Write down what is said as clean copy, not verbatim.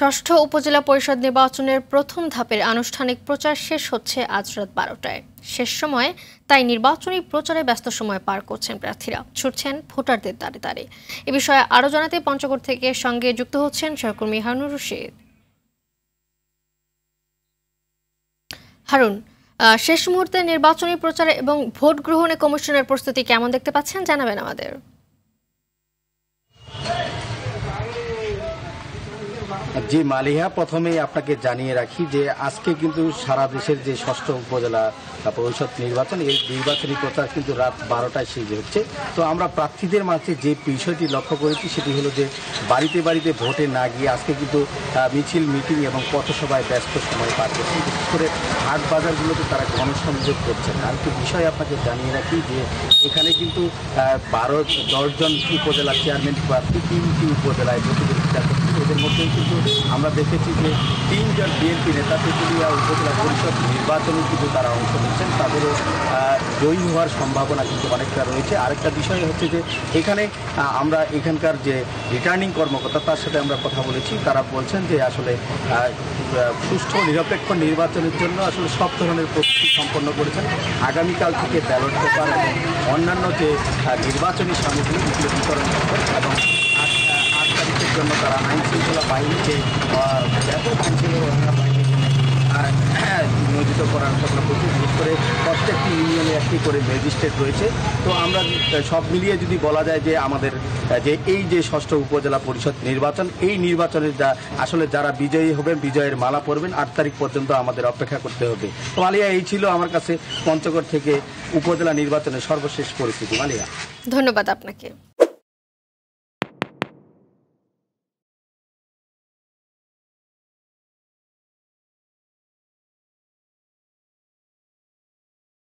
ষষ্ঠ উপজেলা পরিষদ নির্বাচনের প্রথম ধাপের আনুষ্ঠানিক প্রচার শেষ হচ্ছে আজ রাত 12টায়। শেষ সময়ে তাই নির্বাচনী প্রচারে ব্যস্ত সময় পার করছেন প্রার্থীরা, ছুটছেন ভোটারদের দ্বারে দ্বারে। এ বিষয়ে আরও জানাতে পঞ্চগড় থেকে সঙ্গে যুক্ত হচ্ছেন সহকর্মী হারুনুর রশিদ। হারুন, শেষ মুহূর্তে নির্বাচনী প্রচারে এবং ভোট গ্রহণে কমিশনের প্রস্তুতি কেমন দেখতে পাচ্ছেন জানাবেন আমাদের। জি মালিহা, প্রথমেই আপনাকে জানিয়ে রাখি যে আজকে কিন্তু সারা দেশের যে ষষ্ঠ উপজেলা পরিষদ নির্বাচন, এই নির্বাচনী প্রচার কিন্তু রাত 12টায় শেষ হচ্ছে। তো আমরা প্রার্থীদের মাঝে যে বিষয়টি লক্ষ্য করেছি সেটি হলো যে বাড়িতে বাড়িতে ভোটে না গিয়ে আজকে কিন্তু মিছিল, মিটিং এবং পথসভায় ব্যস্ত সময় পার করছেন। বিশেষ করে হাট বাজারগুলোতে তারা গণসংযোগ করছেন। আর একটি বিষয় আপনাকে জানিয়ে রাখি যে এখানে কিন্তু 10 জন উপজেলা চেয়ারম্যান প্রার্থী 3টি উপজেলায় প্রতিযোগিতা করছেন। এদের মধ্যে কিন্তু আমরা দেখেছি যে 3 জন বিএনপি নেতা তেঁতুলিয়া উপজেলা পরিষদ নির্বাচনে কিন্তু তারা অংশ নিচ্ছেন। তাদেরও জয়ী হওয়ার সম্ভাবনা কিন্তু অনেকটা রয়েছে। আরেকটা বিষয় হচ্ছে যে এখানে আমরা এখানকার যে রিটার্নিং কর্মকর্তা তার সাথে আমরা কথা বলেছি। তারা বলছেন যে আসলে সুষ্ঠু নিরপেক্ষ নির্বাচনের জন্য আসলে সব ধরনের প্রস্তুতি সম্পন্ন করেছেন। আগামীকাল থেকে ব্যালট পেপার এবং অন্যান্য যে নির্বাচনী সামগ্রী এগুলো বিতরণ করবেন এবং 8 তারিখের জন্য তারা আইন শৃঙ্খলা বাহিনীকে ব্যাপক আইন শৃঙ্খলা বাহিনী নিয়োজিত করার কথা বলছি। বিশেষ করে প্রত্যেকটি ইউনিয়নে একটি করে ম্যাজিস্ট্রেট রয়েছে। তো আমরা সব মিলিয়ে যদি বলা যায় যে আমাদের যে এই যে ষষ্ঠ উপজেলা পরিষদ নির্বাচন, এই নির্বাচনের আসলে যারা বিজয়ী হবেন, বিজয়ের মালা পরবেন, 8 তারিখ পর্যন্ত আমাদের অপেক্ষা করতে হবে। তো মালিয়া, এই ছিল আমার কাছে পঞ্চগড় থেকে উপজেলা নির্বাচনের সর্বশেষ পরিস্থিতি। মালিয়া, ধন্যবাদ আপনাকে।